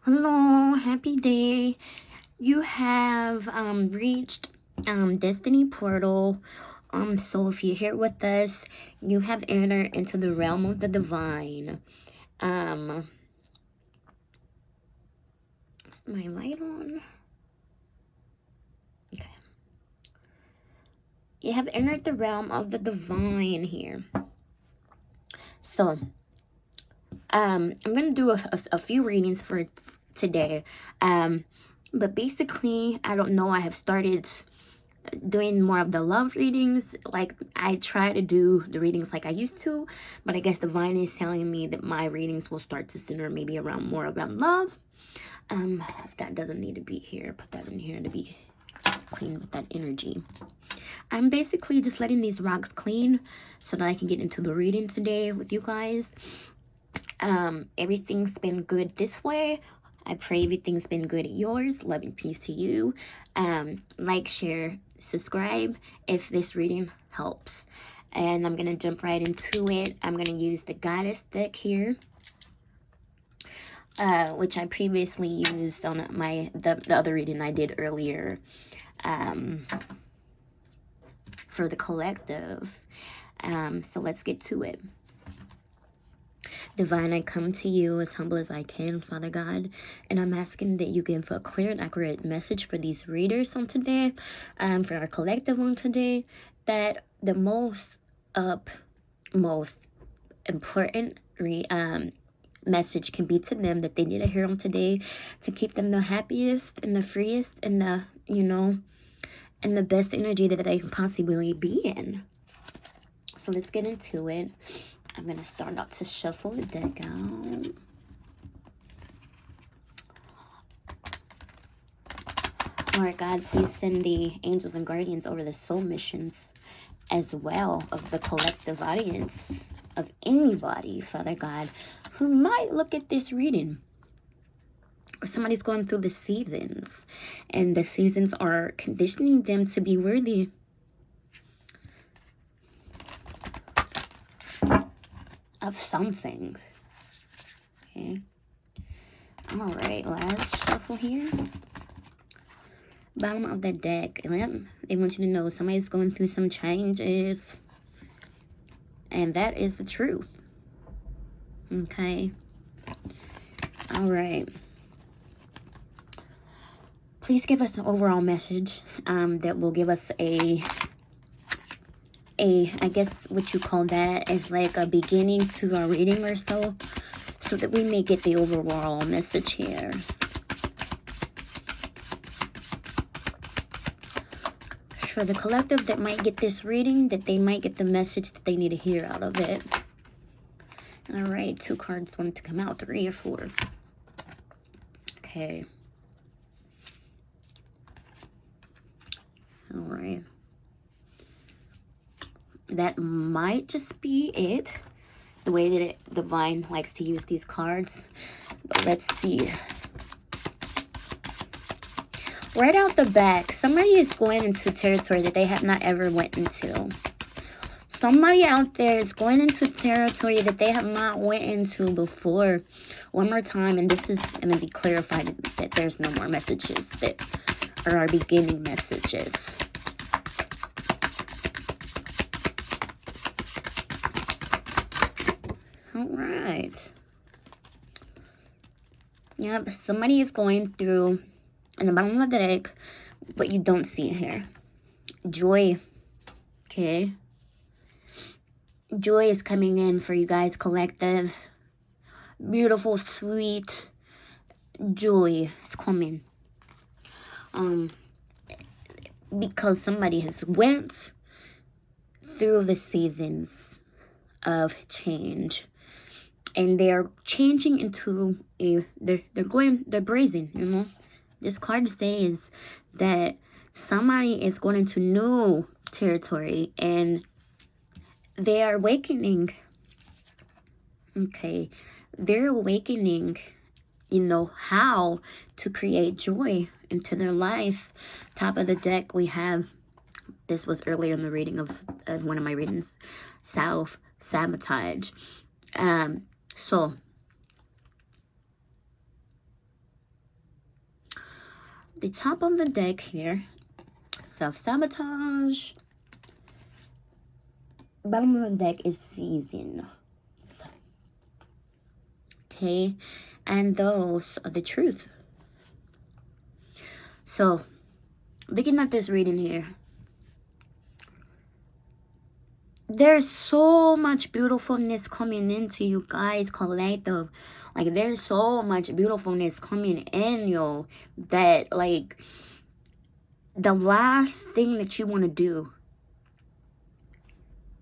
Hello, happy day. You have reached Destiny Portal. So if you're here with us, you have entered into the realm of the divine. Um is my light on? Okay. You have entered the realm of the divine here. So I'm gonna do a few readings for today. But basically, I don't know, I have started doing more of the love readings. Like, I try to do the readings like I used to, but I guess divine is telling me that my readings will start to center maybe around more around love. That doesn't need to be here. Put that in here to be clean with that energy. I'm basically just letting these rocks clean so that I can get into the reading today with you guys. Everything's been good this way. I pray everything's been good at yours. Love and peace to you. Like, share, subscribe if this reading helps. And I'm gonna jump right into it. I'm gonna use the Goddess deck here, which I previously used on the other reading I did earlier, for the collective. So let's get to it. Divine, I come to you as humble as I can, Father God, and I'm asking that you give a clear and accurate message for these readers on today, for our collective on today, that the most important message can be to them that they need to hear on today to keep them the happiest and the freest and the, and the best energy that they can possibly be in. So let's get into it. I'm going to start out to shuffle the deck out. Lord God, please send the angels and guardians over the soul missions as well of the collective audience of anybody, Father God, who might look at this reading. Or somebody's going through the seasons, and the seasons are conditioning them to be worthy of something. Okay. All right, let's shuffle here. Bottom of the deck. They want you to know somebody's going through some changes. And that is the truth. Okay. All right. Please give us an overall message that will give us I guess what you call that is like a beginning to our reading or so that we may get the overall message here. For the collective that might get this reading, that they might get the message that they need to hear out of it. All right, 2 cards wanted to come out, 3 or 4. Okay. All right. That might just be it. The way that Divine likes to use these cards. But let's see. Right out the back, somebody is going into territory that they have not ever went into. Somebody out there is going into territory that they have not went into before. One more time, and this is going to be clarified that there's no more messages that are our beginning messages. All right. Yep, somebody is going through in the bottom of the deck, but you don't see it here. Joy. Okay. Joy is coming in for you guys, collective. Beautiful, sweet joy is coming. Because somebody has went through the seasons of change, and they are changing into they're brazen, you know. This card says that somebody is going into new territory and they are awakening. Okay. They're awakening, how to create joy into their life. Top of the deck, we have, this was earlier in the reading of one of my readings, self-sabotage. So the top of the deck here, self-sabotage. Bottom of the deck is season. So, okay, and those are the truth. So, looking at this reading here, there's so much beautifulness coming into you guys, collective. Like, there's so much beautifulness coming in, yo, that, like, the last thing that you want to do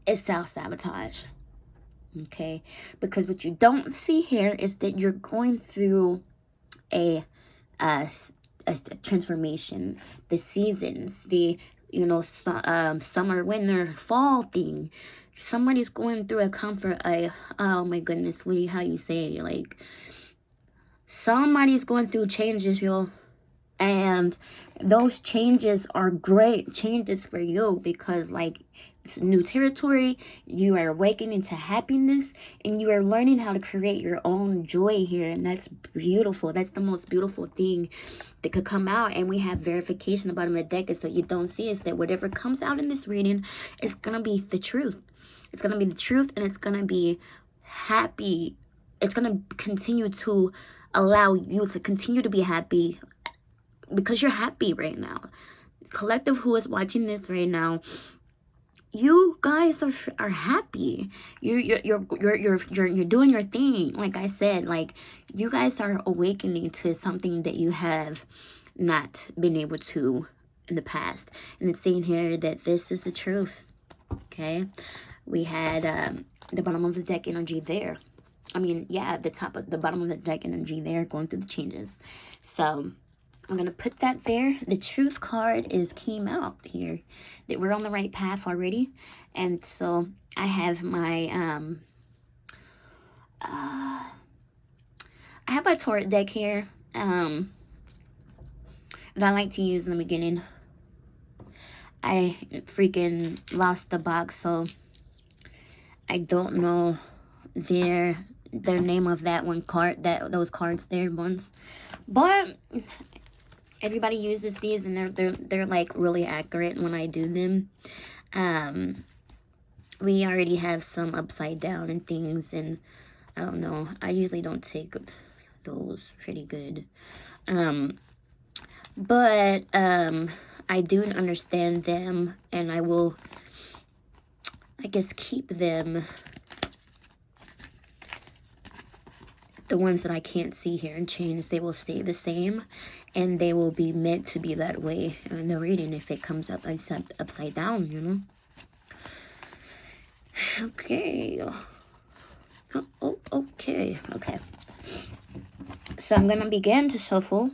is self-sabotage. Okay? Because what you don't see here is that you're going through a transformation. The seasons, the summer, winter, fall thing. Somebody's going through a comfort. Oh my goodness, Lee, how you say it? Like, somebody's going through changes, yo, and those changes are great changes for you, because like, it's new territory. You are awakening to happiness, and you are learning how to create your own joy here, and that's beautiful. That's the most beautiful thing that could come out. And we have verification about in the deck is that you don't see is that whatever comes out in this reading is gonna be the truth. It's gonna be the truth, and it's gonna be happy. It's gonna continue to allow you to continue to be happy, because you're happy right now. Collective who is watching this right now, you guys are happy. You're doing your thing. Like I said, like, you guys are awakening to something that you have not been able to in the past. And it's saying here that this is the truth. Okay, we had the bottom of the deck energy there. I mean, yeah, the bottom of the deck energy there, going through the changes. So I'm going to put that there. The truth card came out here. That we're on the right path already. And so I have my I have my tarot deck here that I like to use in the beginning. I freaking lost the box, so I don't know their name of that one card, those cards there once. But everybody uses these, and they're like really accurate when I do them. We already have some upside down and things, and I don't know. I usually don't take those pretty good. But I do understand them, and I will, I guess, keep them. The ones that I can't see here and change, they will stay the same, and they will be meant to be that way in the reading if it comes up upside down, you know. Okay. Oh, okay. So I'm gonna begin to shuffle.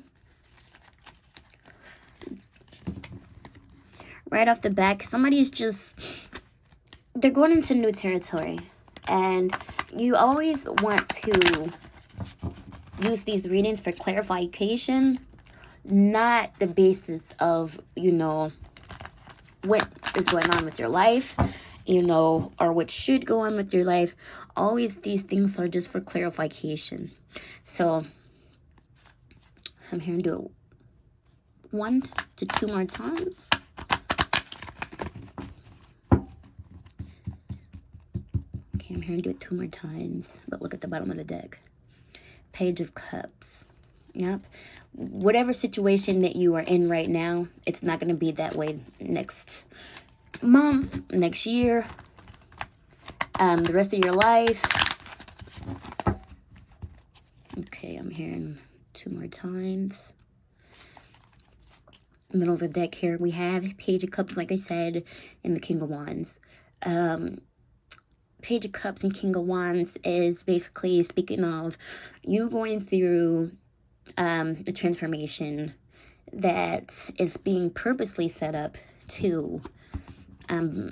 Right off the back, somebody's they're going into new territory, and you always want to use these readings for clarification, not the basis of, what is going on with your life, or what should go on with your life. Always these things are just for clarification. So I'm here to do it 1 to 2 more times. Okay, I'm here to do it 2 more times, but look at the bottom of the deck. Page of Cups. Yep. Whatever situation that you are in right now, it's not going to be that way next month, next year, the rest of your life. Okay, I'm hearing 2 more times. Middle of the deck here, we have Page of Cups, like I said, and the King of Wands. Page of Cups and King of Wands is basically speaking of you going through a transformation that is being purposely set up to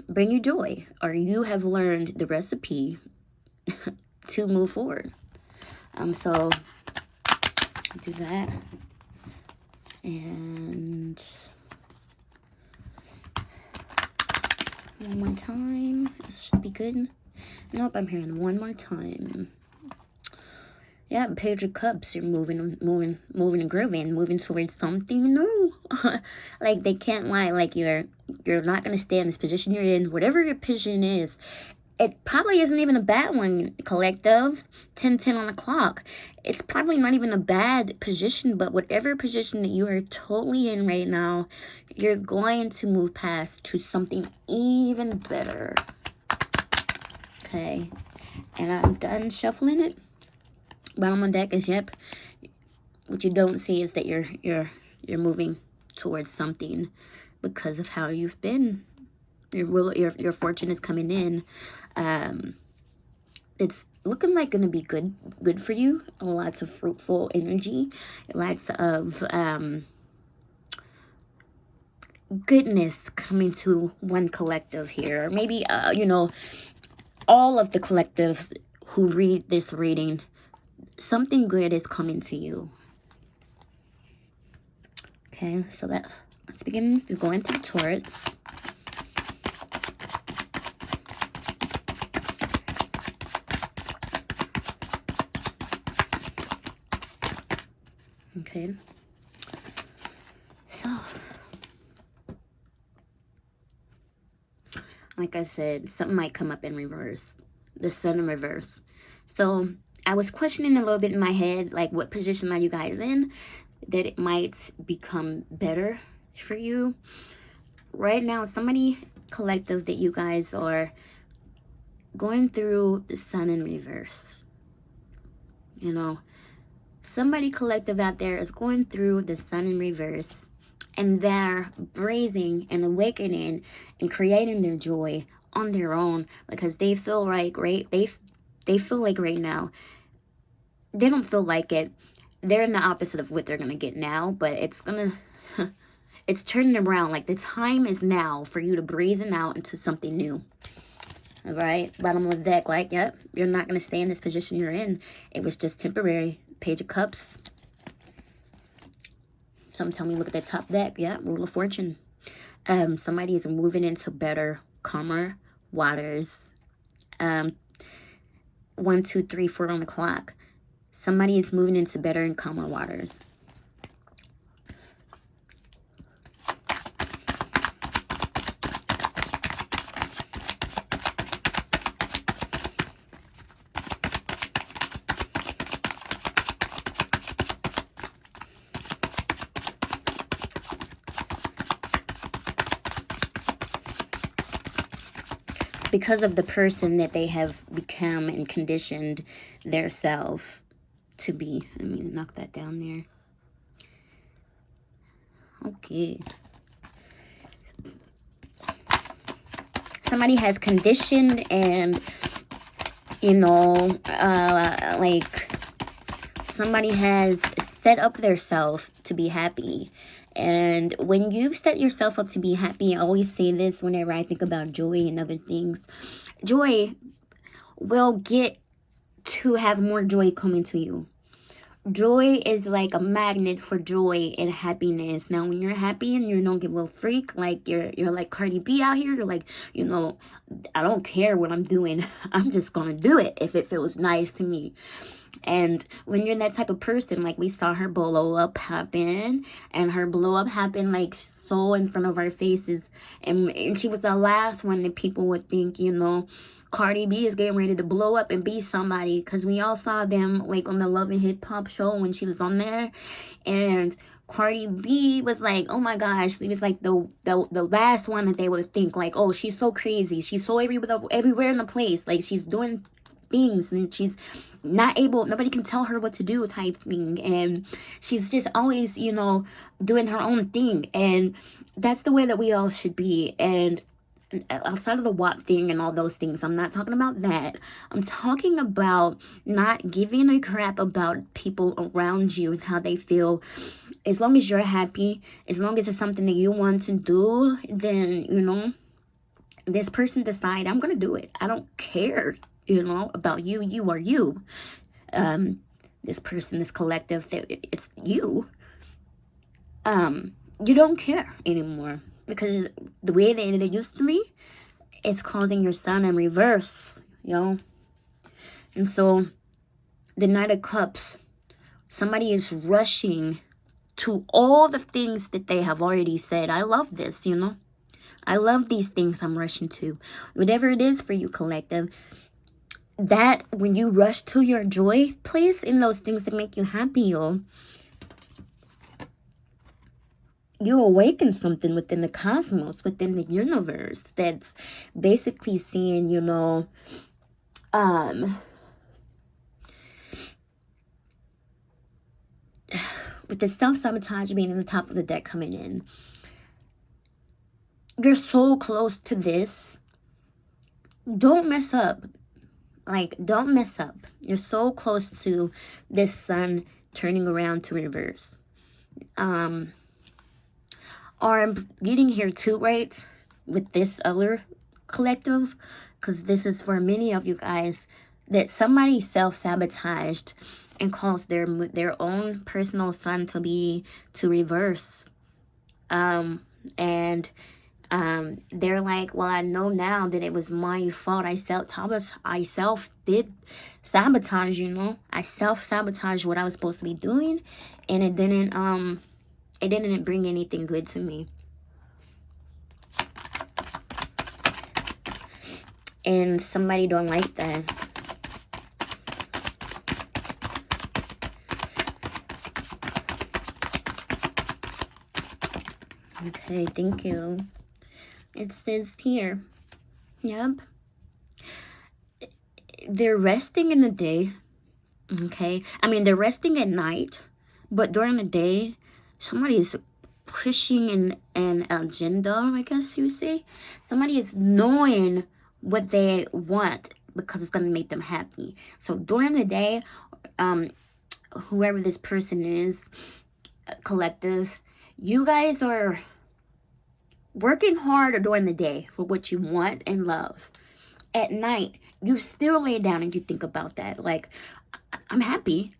bring you joy, or you have learned the recipe to move forward. So do that, and one more time. This should be good. Nope, I'm hearing 1 more time. Yeah, Page of Cups. You're moving and grooving, moving towards something new. Like, they can't lie. Like, you're not gonna stay in this position you're in. Whatever your position is, it probably isn't even a bad one, collective. 10:10 on the clock. It's probably not even a bad position, but whatever position that you are totally in right now, you're going to move past to something even better. Okay, and I'm done shuffling it. Bottom of the deck is yep. What you don't see is that you're moving towards something because of how you've been. Your fortune is coming in. It's looking like gonna be good for you. Lots of fruitful energy, lots of goodness coming to one collective here. Maybe all of the collectives who read this reading, something good is coming to you. Okay, so let's begin going through Taurus. Okay, so like I said, something might come up in reverse. The Sun in reverse. So I was questioning a little bit in my head, like, what position are you guys in that it might become better for you? Right now, somebody collective that you guys are going through the Sun in reverse. You know, somebody collective out there is going through the Sun in reverse, and they're raising and awakening and creating their joy on their own because they feel like they feel like right now they don't feel like it. They're in the opposite of what they're gonna get now, but it's turning around. Like, the time is now for you to brazen out into something new. All right, bottom of the deck, like, yep, you're not gonna stay in this position you're in. It was just temporary. Page of Cups. Some tell me look at the top deck. Yeah, Wheel of Fortune. Somebody is moving into better, calmer waters. 1, 2, 3, 4 on the clock. Somebody is moving into better and calmer waters. Because of the person that they have become and conditioned their self to be. Let me knock that down there. Okay. Somebody has conditioned and, like, somebody has set up their self to be happy. And when you've set yourself up to be happy, I always say this whenever I think about joy and other things. Joy will get to have more joy coming to you. Joy is like a magnet for joy and happiness. Now, when you're happy and you don't give a freak, like you're like Cardi B out here, you're like, I don't care what I'm doing. I'm just gonna do it if it feels nice to me. And when you're that type of person, like, we saw her blow up happen, and her blow up happened like so in front of our faces, and she was the last one that people would think, Cardi B is getting ready to blow up and be somebody, because we all saw them like on the Love and Hip Hop show when she was on there, and Cardi B was like, oh my gosh, she was like the last one that they would think, like, oh, she's so crazy, she's so everywhere in the place, like, she's doing things and she's not able, nobody can tell her what to do type thing, and she's just always doing her own thing. And that's the way that we all should be. And outside of the WAP thing and all those things, I'm not talking about that. I'm talking about not giving a crap about people around you and how they feel. As long as you're happy, as long as it's something that you want to do, then this person decide, I'm gonna do it. I don't care about you. You are you. This person, this collective, it's you. You don't care anymore, because the way that it used to be, it's causing your Sun in reverse, And so the Knight of Cups. Somebody is rushing to all the things that they have already said. I love this, you know. I love these things I'm rushing to. Whatever it is for you, collective. That when you rush to your joy place in those things that make you happy, you awaken something within the cosmos, within the universe, that's basically seeing, you know, with the self-sabotage being in the top of the deck coming in, you're so close to this. Don't mess up. Like, don't mess up. You're so close to this sun turning around to reverse. Or I'm getting here too, right? With this other collective. Because this is for many of you guys. That somebody self-sabotaged and caused their own personal sun to reverse. And they're like, well, I know now that it was my fault. I self did sabotage, you know. I self-sabotaged what I was supposed to be doing, and it didn't bring anything good to me. And somebody don't like that. Okay, thank you. It says here, yep, they're resting in the day, okay? I mean, they're resting at night, but during the day, somebody's pushing an agenda, I guess you say. Somebody is knowing what they want because it's going to make them happy. So during the day, whoever this person is, collective, you guys are working hard during the day for what you want and love. At night, you still lay down and you think about that. Like, I'm happy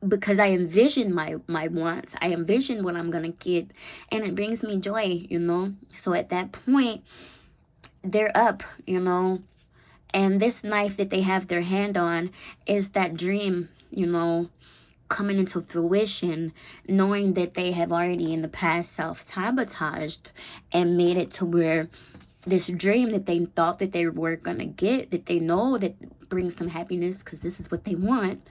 because I envision my wants. I envision what I'm going to get. And it brings me joy, you know. So at that point, they're up, you know. And this knife that they have their hand on is that dream, you know, coming into fruition, knowing that they have already in the past self-sabotaged and made it to where this dream that they thought that they were gonna get, that they know that brings them happiness because this is what they want,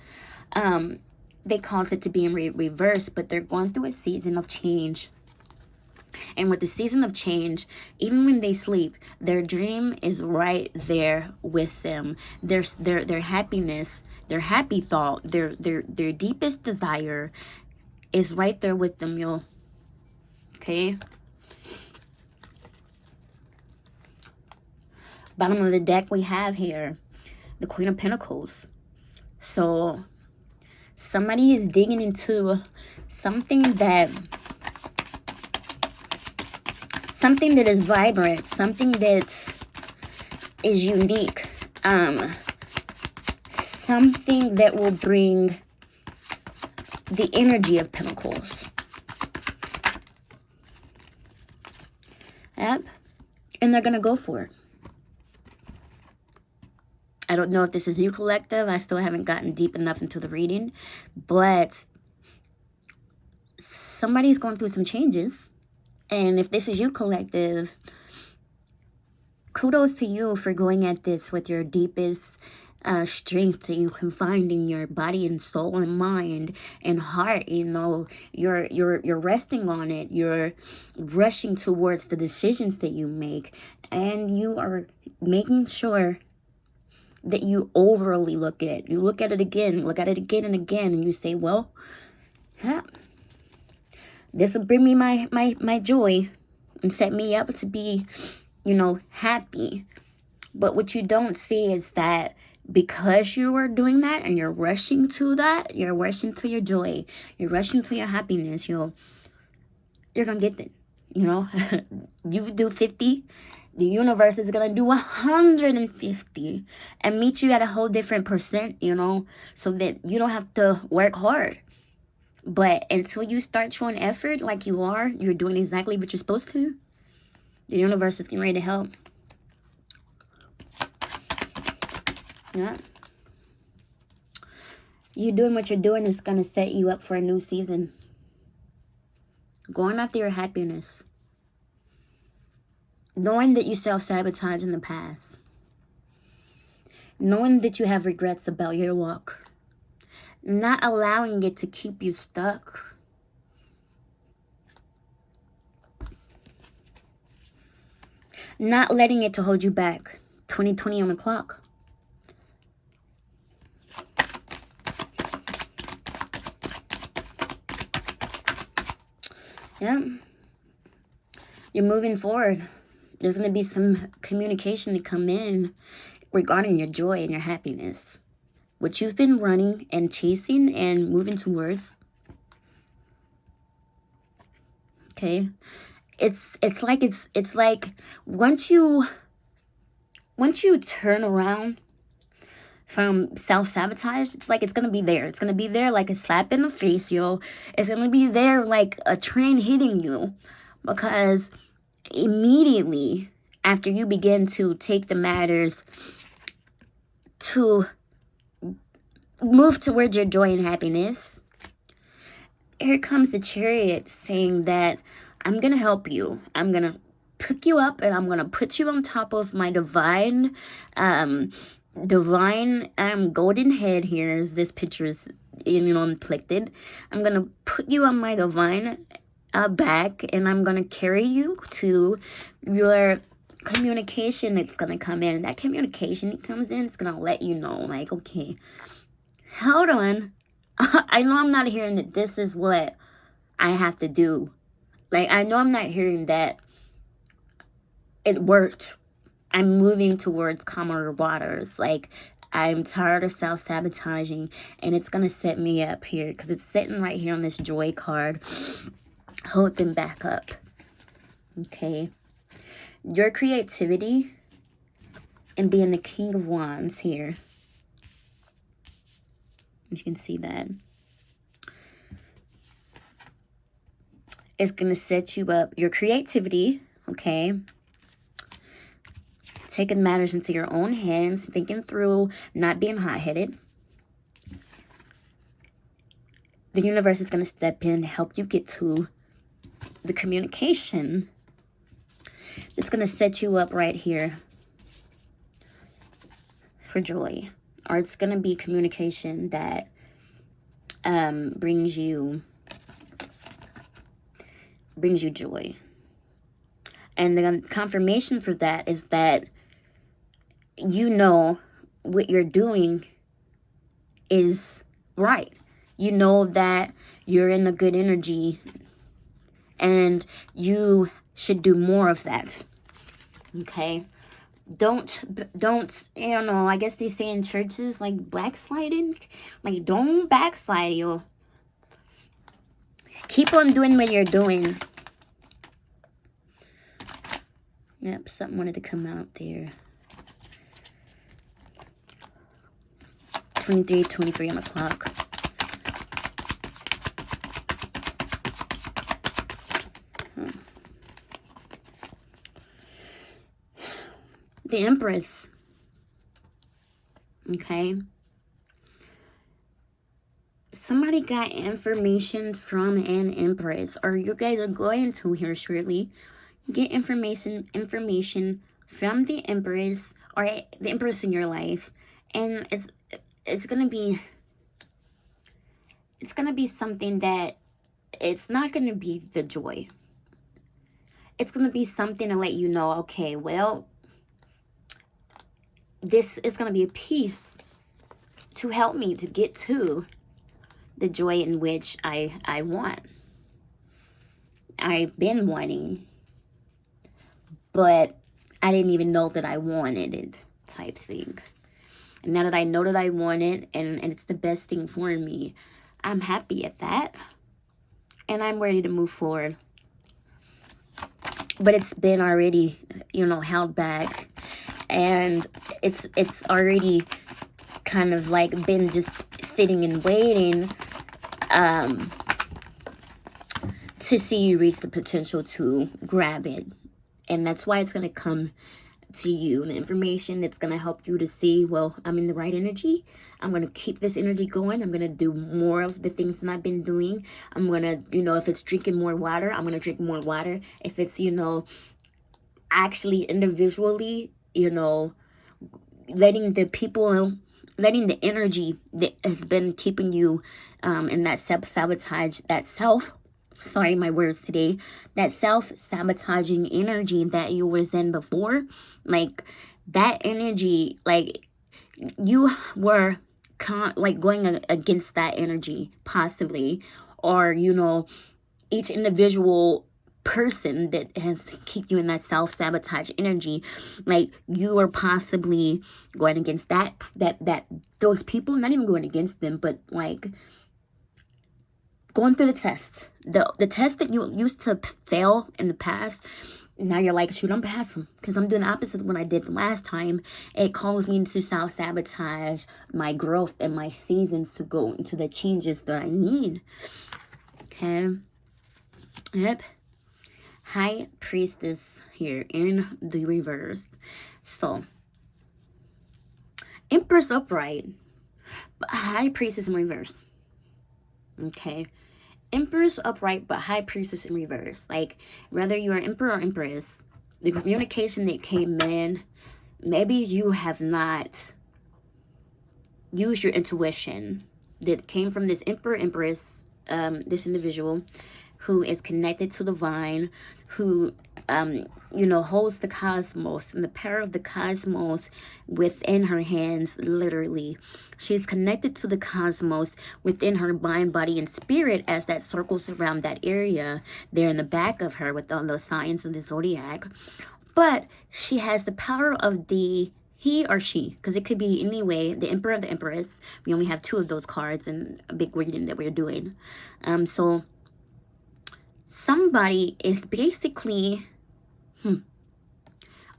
they cause it to be in reverse, but they're going through a season of change. And with the season of change, even when they sleep, their dream is right there with them. Their happiness, their happy thought, their deepest desire is right there with them, yo. Okay? Bottom of the deck we have here, the Queen of Pentacles. So, somebody is digging into something that is vibrant, something that is unique, something that will bring the energy of Pentacles. Yep. And they're gonna go for it. I don't know if this is you, collective. I still haven't gotten deep enough into the reading, but somebody's going through some changes. And if this is you, collective, kudos to you for going at this with your deepest strength that you can find in your body and soul and mind and heart. You know, you're resting on it. You're rushing towards the decisions that you make, and you are making sure that you overly look at it. You look at it again and again, and you say, well, yeah, this will bring me my joy and set me up to be, you know, happy. But what you don't see is that because you are doing that and you're rushing to that, you're rushing to your joy, you're rushing to your happiness, you're going to get it, you know. You do 50, the universe is going to do 150 and meet you at a whole different percent, you know, so that you don't have to work hard. But until you start showing effort like you're doing exactly what you're supposed to, the universe is getting ready to help. Yeah. You doing what you're doing is going to set you up for a new season. Going after your happiness. Knowing that you self-sabotage in the past. Knowing that you have regrets about your walk. Not allowing it to keep you stuck. Not letting it to hold you back. 2020 on the clock. Yeah. You're moving forward. There's going to be some communication to come in regarding your joy and your happiness. What you've been running and chasing and moving towards. Okay. It's like once you turn around from self-sabotage, it's like it's gonna be there. It's gonna be there like a slap in the face, yo. It's gonna be there like a train hitting you, because immediately after you begin to take the matters to move towards your joy and happiness, here comes the Chariot saying that I'm gonna help you. I'm gonna pick you up and I'm gonna put you on top of my divine golden head here, as this picture is inflicted. I'm gonna put you on my divine back, and I'm gonna carry you to your communication that's gonna come in. That communication that comes in, it's gonna let you know, like, okay, hold on. I know I'm not hearing that this is what I have to do. Like, I know I'm not hearing that it worked. I'm moving towards calmer waters. Like, I'm tired of self-sabotaging, and it's going to set me up here because it's sitting right here on this joy card. Hold them back up. Okay. Your creativity and being the King of Wands here. You can see that. It's going to set you up. Your creativity, okay? Taking matters into your own hands, thinking through, not being hot-headed. The universe is going to step in, help you get to the communication that's going to set you up right here for joy. Or it's going to be communication that brings you joy. And the confirmation for that is that you know what you're doing is right. You know that you're in the good energy and you should do more of that. Okay? Don't, I don't know, I guess they say in churches, like, backsliding. Like, don't backslide, yo. Keep on doing what you're doing. Yep, something wanted to come out there. 23 on the clock. The Empress. Okay. Somebody got information from an Empress, or you guys are going to here shortly. Get information from the Empress, or the Empress in your life, and it's gonna be something that it's not gonna be the joy. It's gonna be something to let you know, okay, well, this is gonna be a piece to help me to get to the joy in which I want. I've been wanting, but I didn't even know that I wanted it, type thing. And now that I know that I want it, and it's the best thing for me, I'm happy at that. And I'm ready to move forward. But it's been already, held back. And it's already kind of like been just sitting and waiting to see you reach the potential to grab it. And that's why it's going to come to you, the information that's going to help you to see, well, I'm in the right energy. I'm going to keep this energy going. I'm going to do more of the things that I've been doing. I'm going to, if it's drinking more water, I'm going to drink more water. If it's, actually individually, letting the energy that has been keeping you in that self-sabotage, sorry, my words today, that self-sabotaging energy that you was in before, like that energy, like you were going against that energy possibly, or each individual person that has keep you in that self-sabotage energy, like you are possibly going against that those people, not even going against them, but like going through the test, the test that you used to fail in the past. Now you're like, shoot, I'm passing because I'm doing the opposite of what I did the last time. It calls me to self-sabotage my growth and my seasons to go into the changes that I need. Okay. Yep. High Priestess here in the reverse. So, Empress upright, but High Priestess in reverse. Okay. Empress upright, but High Priestess in reverse. Like, whether you're Emperor or Empress, the communication that came in, maybe you have not used your intuition that came from this Emperor, Empress, this individual who is connected to the divine, who holds the cosmos and the power of the cosmos within her hands, literally. She's connected to the cosmos within her mind, body, and spirit as that circles around that area there in the back of her with all those signs of the zodiac. But she has the power of the he or she, because it could be anyway, the Emperor of the Empress. We only have 2 of those cards in a big reading that we're doing. So somebody is basically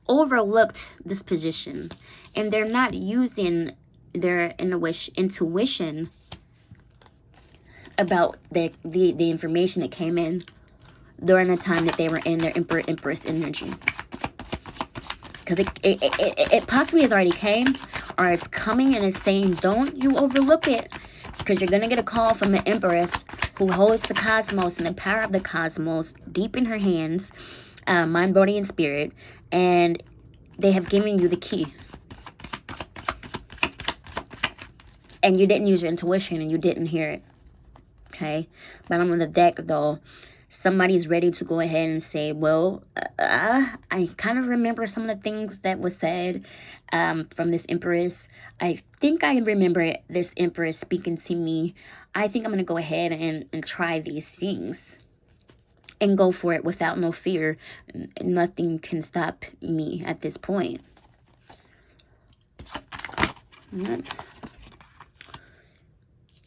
overlooked this position, and they're not using their intuition about the information that came in during the time that they were in their Emperor Empress energy, because it possibly has already came, or it's coming and it's saying don't you overlook it, because you're gonna get a call from the Empress who holds the cosmos and the power of the cosmos deep in her hands, mind, body, and spirit, and they have given you the key. And you didn't use your intuition and you didn't hear it. Okay? Bottom of the deck, though, somebody's ready to go ahead and say, well, I kind of remember some of the things that was said from this Empress. I think I remember this Empress speaking to me. I think I'm going to go ahead and try these things and go for it without no fear. Nothing can stop me at this point.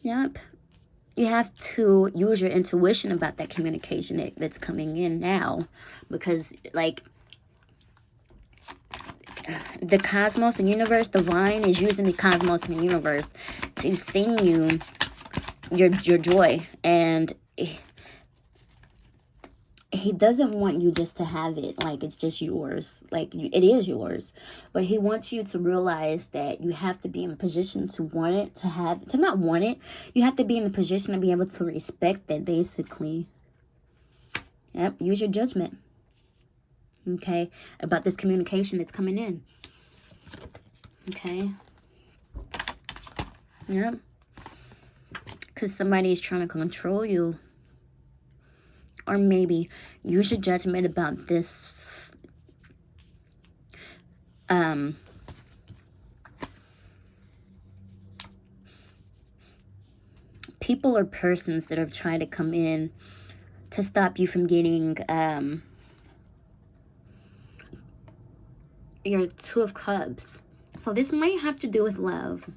Yep. You have to use your intuition about that communication that's coming in now, because like the cosmos, the universe, the divine is using the cosmos and the universe to sing you your joy, and he doesn't want you just to have it like it's just yours, like it is yours, but he wants you to realize that you have to be in a position to want it, to not want it, you have to be in a position to be able to respect it, basically. Yep, use your judgment, okay, about this communication that's coming in, okay. Yep, because somebody is trying to control you. Or maybe use your judgment about this people or persons that have tried to come in to stop you from getting your 2 of Cups. So this might have to do with love.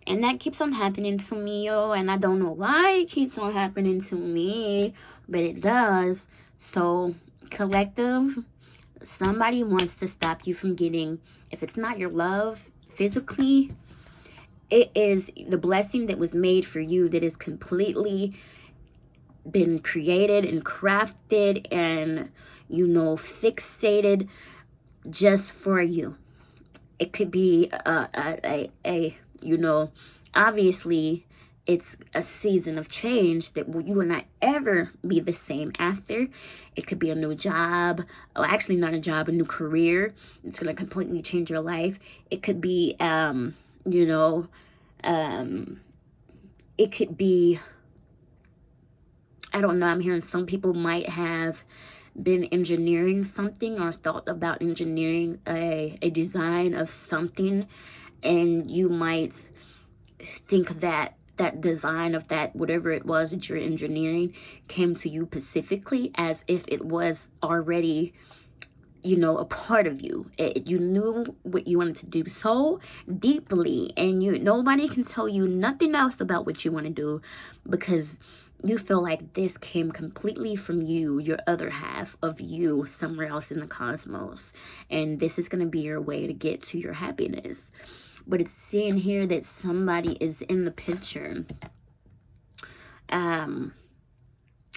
And that keeps on happening to me, and I don't know why it keeps on happening to me, but it does. So, collective, somebody wants to stop you from getting, if it's not your love physically, it is the blessing that was made for you, that is completely been created and crafted and, fixated just for you. It could be obviously it's a season of change that you will not ever be the same after. It could be a new job, or actually not a job, a new career. It's going to completely change your life. It could be, it could be, I don't know, I'm hearing some people might have been engineering something or thought about engineering a design of something, and you might think that that design of that whatever it was that you're engineering came to you specifically as if it was already a part of you. You knew what you wanted to do so deeply, and nobody can tell you nothing else about what you want to do, because you feel like this came completely from you, your other half of you, somewhere else in the cosmos, and this is going to be your way to get to your happiness. But it's saying here that somebody is in the picture.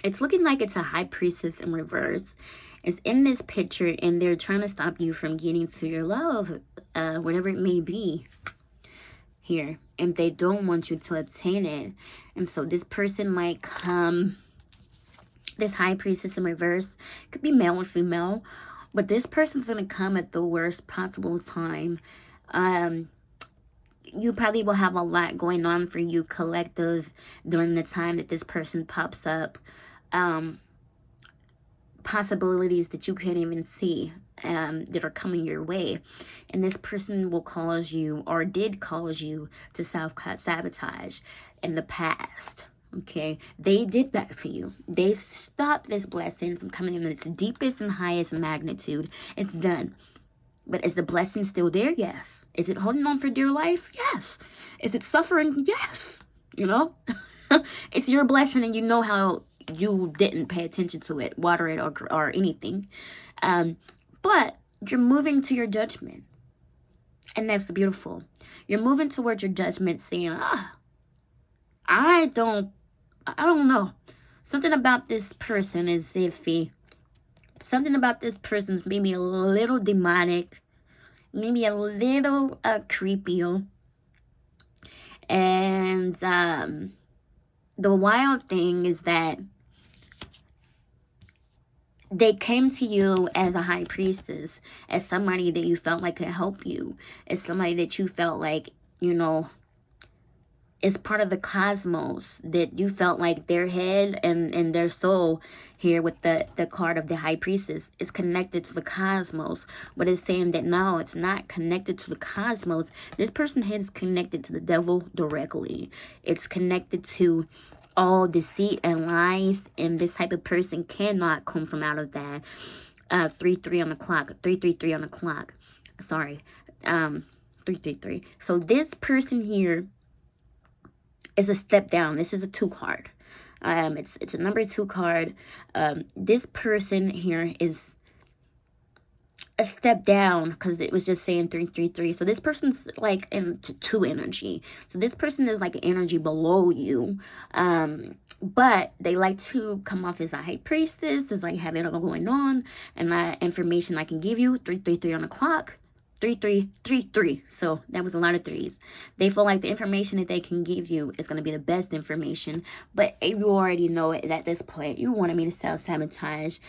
It's looking like it's a high priestess in reverse. It's in this picture, and they're trying to stop you from getting to your love, whatever it may be here. And they don't want you to obtain it. And so this person might come, this high priestess in reverse, could be male or female, but this person's going to come at the worst possible time. You probably will have a lot going on for you collective during the time that this person pops up. Possibilities that you can't even see that are coming your way. And this person will cause you, or did cause you, to self-sabotage in the past. Okay, they did that to you. They stopped this blessing from coming in its deepest and highest magnitude. It's done. But is the blessing still there? Yes. Is it holding on for dear life? Yes. Is it suffering? Yes. It's your blessing, and you know how you didn't pay attention to it, water it, or anything. But you're moving to your judgment. And that's beautiful. You're moving towards your judgment, saying, I don't know. Something about this person is iffy. Something about this person's maybe a little demonic, maybe a little creepy. And the wild thing is that they came to you as a high priestess, as somebody that you felt like could help you, as somebody that you felt like, is part of the cosmos, that you felt like their head and their soul here with the card of the high priestess is connected to the cosmos. But it's saying that no, it's not connected to the cosmos. This person's head is connected to the devil directly. It's connected to all deceit and lies, and this type of person cannot come from out of that. 3-3 on the clock. 3-3-3 on the clock. Sorry. 3-3-3. So this person here is a step down. This is a 2 card. It's a number 2 card. This person here is a step down, because it was just saying 3-3-3. So this person's like in 2 energy. So this person is like energy below you. But they like to come off as a high priestess, as like having it all going on, and that information I can give you. 3-3-3 on the clock. 3-3-3-3. So that was a lot of threes. They feel like the information that they can give you is going to be the best information. But you already know it at this point. You wanted me to self-sabotage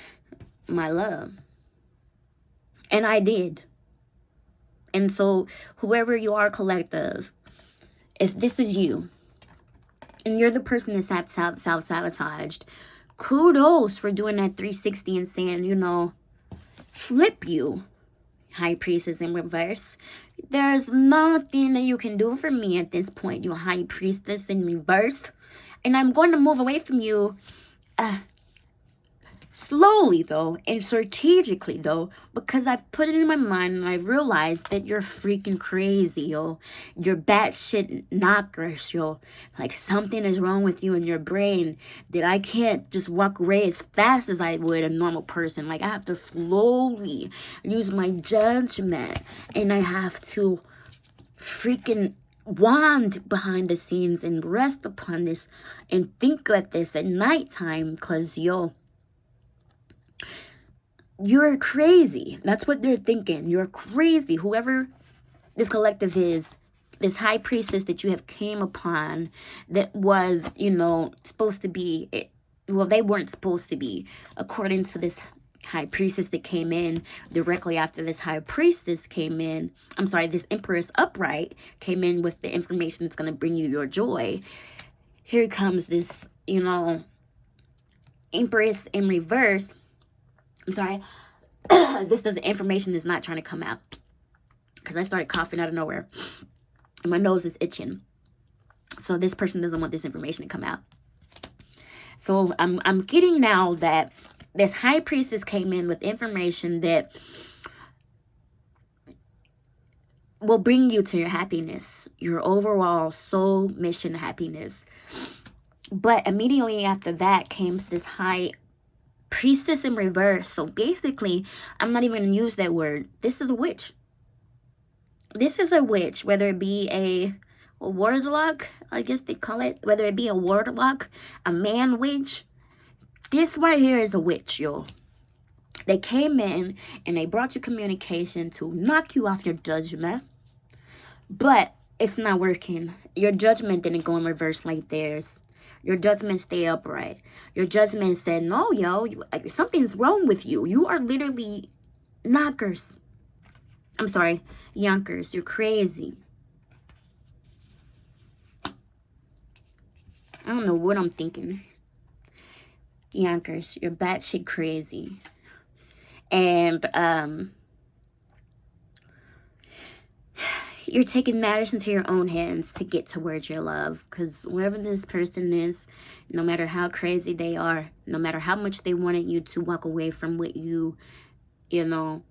my love. And I did. And so whoever you are, collective, if this is you, and you're the person that's self-sabotaged, kudos for doing that 360 and saying, flip you. High priestess in reverse. There's nothing that you can do for me at this point, you high priestess in reverse. And I'm going to move away from you slowly, though, and strategically, though, because I've put it in my mind and I've realized that you're freaking crazy, yo. You're batshit knockers, yo. Like something is wrong with you in your brain that I can't just walk away as fast as I would a normal person. Like I have to slowly use my judgment, and I have to freaking wand behind the scenes and rest upon this and think like this at nighttime, because, yo, you're crazy. That's what they're thinking. You're crazy. Whoever this collective is, this high priestess that you have came upon that was, you know, supposed to be, well, they weren't supposed to be, according to this high priestess that came in directly after this high priestess came in. I'm sorry, this Empress upright came in with the information that's going to bring you your joy. Here comes this, you know, Empress in reverse. I'm sorry. Information is not trying to come out because I started coughing out of nowhere. My nose is itching. So this person doesn't want this information to come out. So I'm getting now that this high priestess came in with information that will bring you to your happiness, your overall soul mission happiness. But immediately after that came this high priestess in reverse. So basically, I'm not even going to use that word. This is a witch. This is a witch, whether it be a warlock, I guess they call it, whether it be a warlock, a man witch. This right here is a witch, yo. They came in and they brought you communication to knock you off your judgment, but it's not working. Your judgment didn't go in reverse like theirs. Your judgment stayed upright. Your judgment said, no, yo, something's wrong with you. You are literally knockers. I'm sorry, yonkers. You're crazy. I don't know what I'm thinking. Yonkers, you're batshit crazy. And you're taking matters into your own hands to get towards your love. Because wherever this person is, no matter how crazy they are, no matter how much they wanted you to walk away from what you know,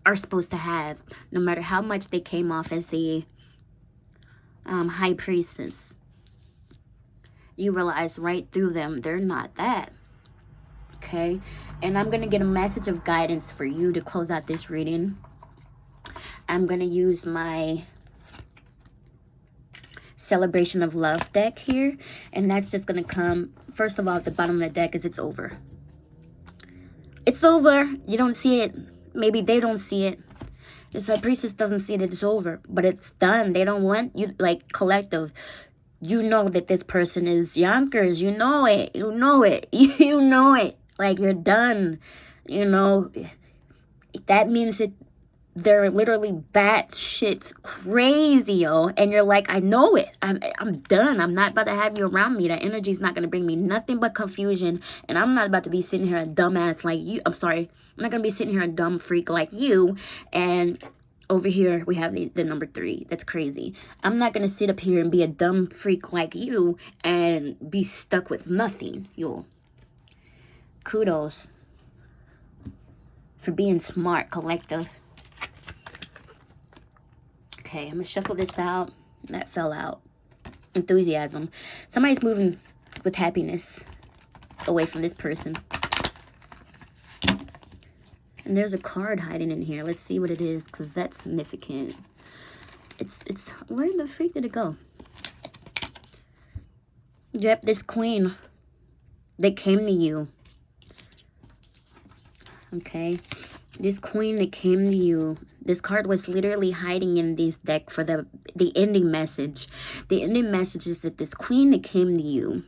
are supposed to have, no matter how much they came off as the high priestess, you realize right through them, they're not that. Okay? And I'm going to get a message of guidance for you to close out this reading. I'm going to use my Celebration of Love deck here. And that's just going to come, first of all, at the bottom of the deck is it's over. It's over. You don't see it. Maybe they don't see it. This high priestess doesn't see that it's over. But it's done. They don't want you, like, collective. You know that this person is Yonkers. You know it. You know it. You know it. Like, you're done. You know, that means that they're literally batshit crazy, yo. And you're like, I know it. I'm done. I'm not about to have you around me. That energy's not going to bring me nothing but confusion. And I'm not about to be sitting here a dumbass like you. I'm sorry. I'm not going to be sitting here a dumb freak like you. And over here, we have the number 3. That's crazy. I'm not going to sit up here and be a dumb freak like you and be stuck with nothing, yo. Kudos for being smart, collective. Okay, I'm going to shuffle this out. That fell out. Enthusiasm. Somebody's moving with happiness away from this person. And there's a card hiding in here. Let's see what it is, because that's significant. It's where the freak did it go? Yep, this queen that came to you. Okay, this queen that came to you. This card was literally hiding in this deck for the ending message. The ending message is that this queen that came to you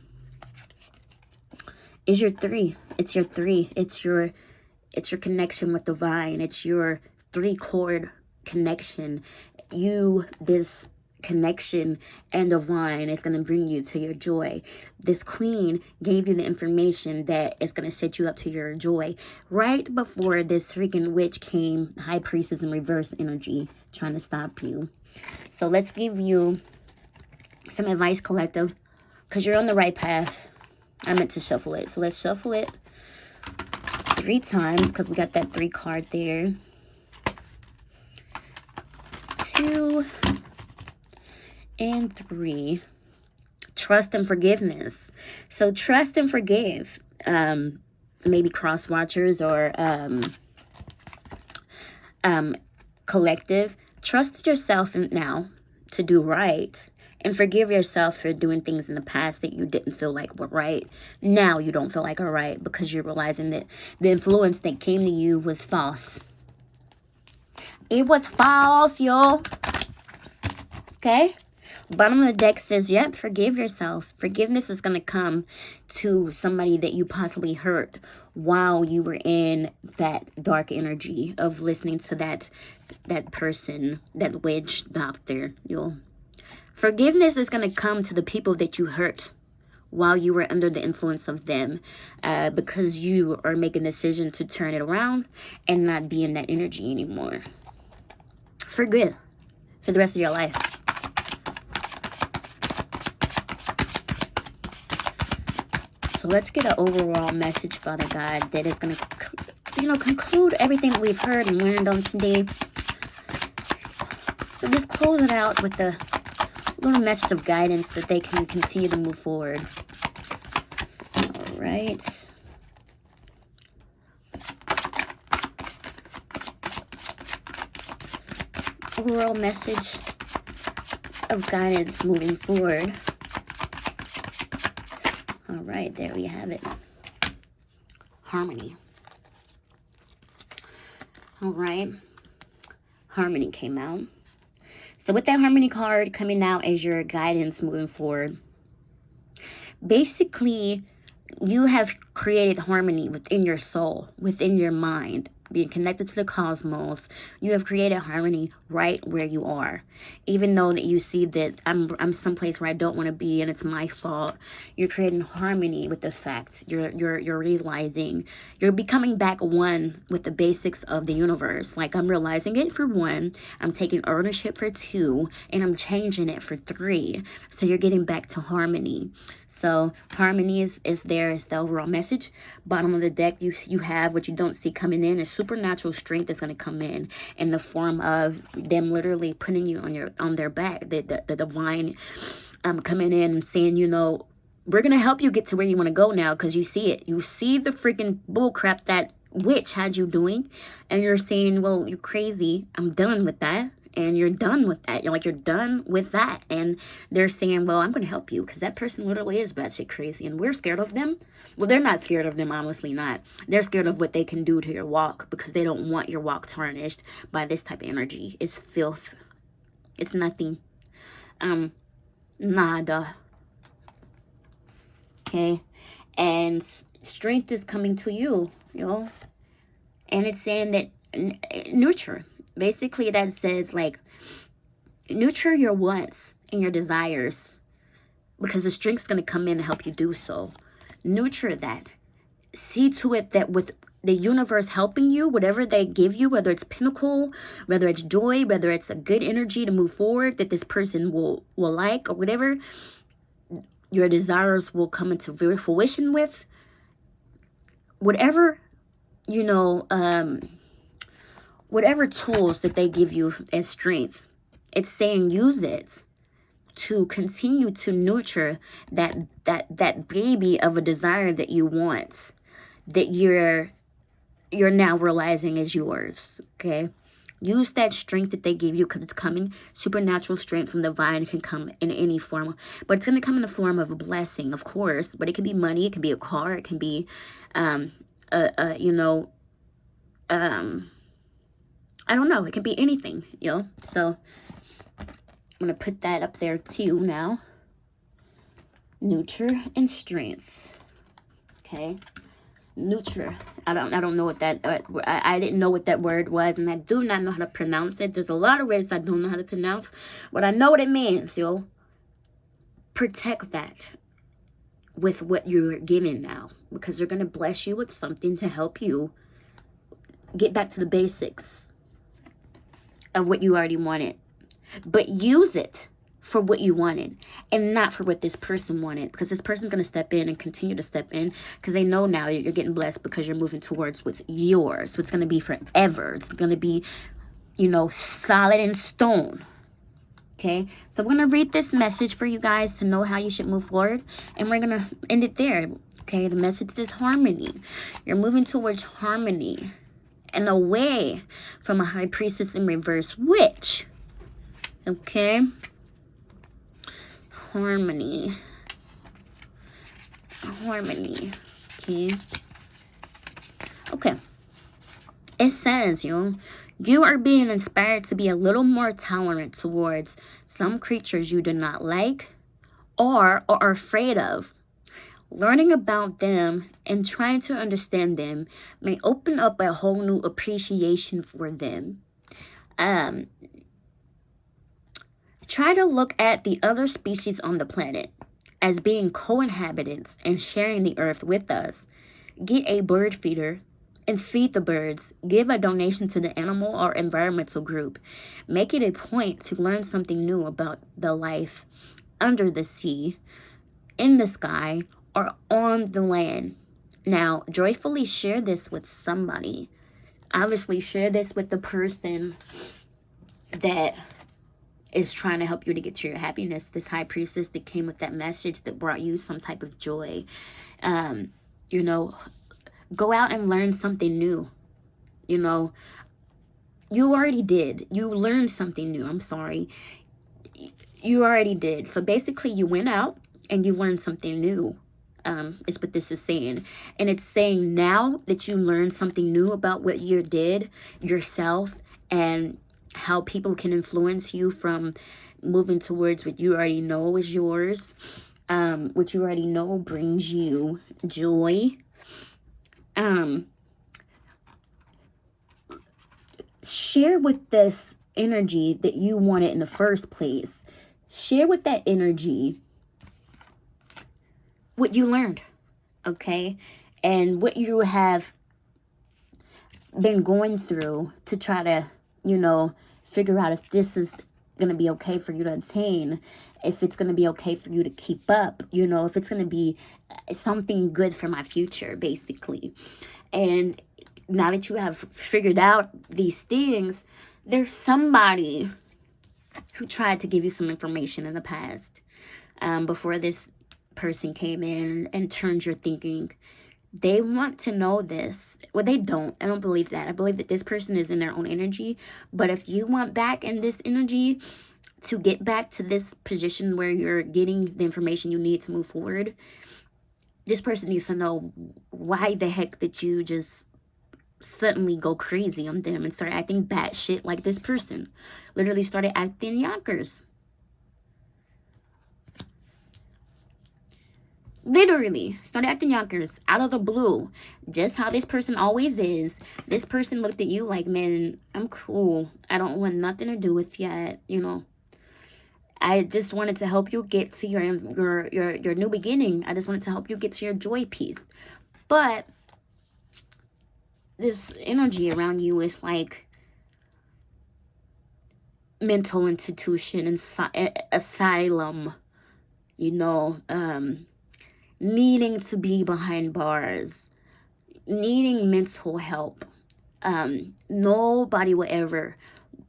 is your 3. It's your 3. It's your connection with divine. It's your 3-chord connection. This connection and divine is going to bring you to your joy. This queen gave you the information that is going to set you up to your joy. Right before this freaking witch came, high priestess in reverse energy, trying to stop you. So let's give you some advice, collective, because you're on the right path. I meant to shuffle it. So let's shuffle it 3 times, because we got that 3 card there. 2 and 3. Trust and forgiveness. So trust and forgive. Maybe cross watchers or collective. Trust yourself now to do right, And forgive yourself for doing things in the past that you didn't feel like were right. Now you don't feel like are right because you're realizing that the influence that came to you was false. It was false, yo. Okay? Bottom of the deck says, yep, forgive yourself. Forgiveness is going to come to somebody that you possibly hurt while you were in that dark energy of listening to that person, that witch doctor. Forgiveness is going to come to the people that you hurt while you were under the influence of them, because you are making a decision to turn it around and not be in that energy anymore. For good. For the rest of your life. So let's get an overall message, Father God, that is going to, conclude everything that we've heard and learned on today. So just close it out with a little message of guidance that they can continue to move forward. All right. Overall message of guidance moving forward. All right, there we have it. Harmony. All right. Harmony came out. So with that Harmony card coming out as your guidance moving forward, basically, you have created harmony within your soul, within your mind, being connected to the cosmos. You have created harmony right where you are. Even though that you see that I'm someplace where I don't want to be and it's my fault, you're creating harmony with the facts. You're realizing, you're becoming back one with the basics of the universe. Like, I'm realizing it for one, I'm taking ownership for two, and I'm changing it for three. So you're getting back to harmony. So harmony is there is the overall message. Bottom of the deck, you have what you don't see coming in. A supernatural strength is going to come in the form of them literally putting you on their back. The divine coming in and saying, we're going to help you get to where you want to go now, because you see it. You see the freaking bullcrap that witch had you doing, and you're saying, well, you're crazy. I'm done with that. And you're done with that. You're done with that. And they're saying, well, I'm going to help you, because that person literally is batshit crazy. And we're scared of them. Well, they're not scared of them, honestly not. They're scared of what they can do to your walk, because they don't want your walk tarnished by this type of energy. It's filth. It's nothing. Nada. Okay? And strength is coming to you, And it's saying that nurture. Basically, that says, nurture your wants and your desires, because the strength's going to come in and help you do so. Nurture that. See to it that with the universe helping you, whatever they give you, whether it's pinnacle, whether it's joy, whether it's a good energy to move forward that this person will like, or whatever, your desires will come into fruition with. Whatever, whatever tools that they give you as strength, it's saying use it to continue to nurture that baby of a desire that you want, that you're now realizing is yours. Okay, use that strength that they give you, because it's coming. Supernatural strength from the divine can come in any form, but it's going to come in the form of a blessing, of course. But it can be money, it can be a car, it can be I don't know. It can be anything, So I'm going to put that up there too now. Nurture and strength. Okay. Nurture. I don't know what that, I didn't know what that word was, and I do not know how to pronounce it. There's a lot of words I don't know how to pronounce, but I know what it means, Protect that with what you're giving now, because they're going to bless you with something to help you get back to the basics of what you already wanted. But use it for what you wanted and not for what this person wanted, because this person's going to step in and continue to step in, because they know now you're getting blessed because you're moving towards what's yours. So it's going to be forever. It's going to be, solid in stone. Okay, so we're going to read this message for you guys to know how you should move forward, and we're going to end it there. Okay, the message is harmony. You're moving towards harmony and away from a high priestess in reverse witch. Okay, harmony. Harmony. Okay. Okay. It says, you are being inspired to be a little more tolerant towards some creatures you do not like or are afraid of. Learning about them and trying to understand them may open up a whole new appreciation for them. Try to look at the other species on the planet as being co-inhabitants and sharing the earth with us. Get a bird feeder and feed the birds. Give a donation to the animal or environmental group. Make it a point to learn something new about the life under the sea, in the sky, or on the land. Now, joyfully share this with somebody. Obviously, share this with the person that is trying to help you to get to your happiness. This high priestess that came with that message that brought you some type of joy. Go out and learn something new. You already did. You learned something new. I'm sorry. You already did. So basically, you went out and you learned something new. Is what this is saying. And it's saying now that you learned something new about what you did yourself and how people can influence you from moving towards what you already know is yours. What you already know brings you joy. Share with this energy that you wanted in the first place. Share with that energy what you learned, okay? And what you have been going through to try to, figure out if this is going to be okay for you to attain, if it's going to be okay for you to keep up, if it's going to be something good for my future, basically. And now that you have figured out these things, there's somebody who tried to give you some information in the past before this person came in and turned your thinking. They want to know this. Well, they don't. I don't believe that. I believe that this person is in their own energy. But if you want back in this energy to get back to this position where you're getting the information you need to move forward, this person needs to know why the heck did you just suddenly go crazy on them and start acting batshit like this person. Literally started acting yonkers. Literally started acting yonkers out of the blue. Just how this person always is. This person looked at you like, man, I'm cool. I don't want nothing to do with you. I just wanted to help you get to your new beginning. I just wanted to help you get to your joy piece. But this energy around you is like mental institution and asylum, needing to be behind bars, needing mental help. Nobody will ever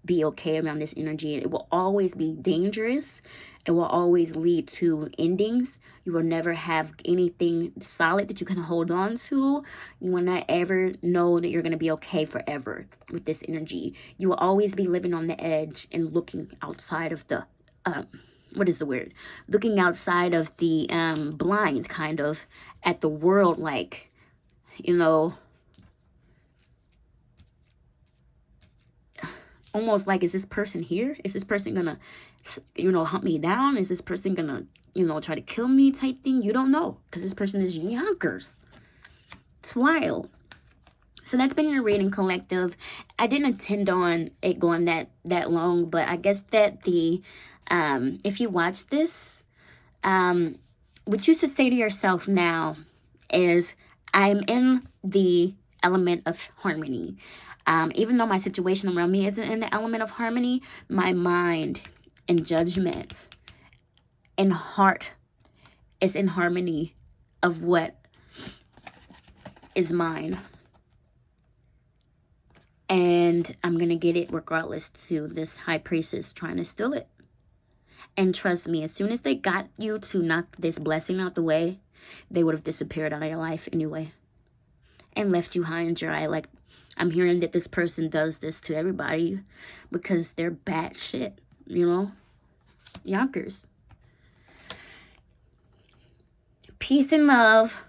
be okay around this energy. It will always be dangerous. It will always lead to endings. You will never have anything solid that you can hold on to. You will not ever know that you're going to be okay forever with this energy. You will always be living on the edge and looking outside of the looking outside of the blind, kind of, at the world, like, almost like, is this person here? Is this person gonna, hunt me down? Is this person gonna, try to kill me type thing? You don't know, because this person is yonkers. It's wild. So that's been your reading, collective. I didn't intend on it going that long, but I guess that if you watch this, what you should say to yourself now is, I'm in the element of harmony. Even though my situation around me isn't in the element of harmony, my mind and judgment and heart is in harmony of what is mine. And I'm going to get it regardless to this high priestess trying to steal it. And trust me, as soon as they got you to knock this blessing out the way, they would have disappeared out of your life anyway. And left you high and dry. Like, I'm hearing that this person does this to everybody because they're bad shit, Yonkers. peace and love.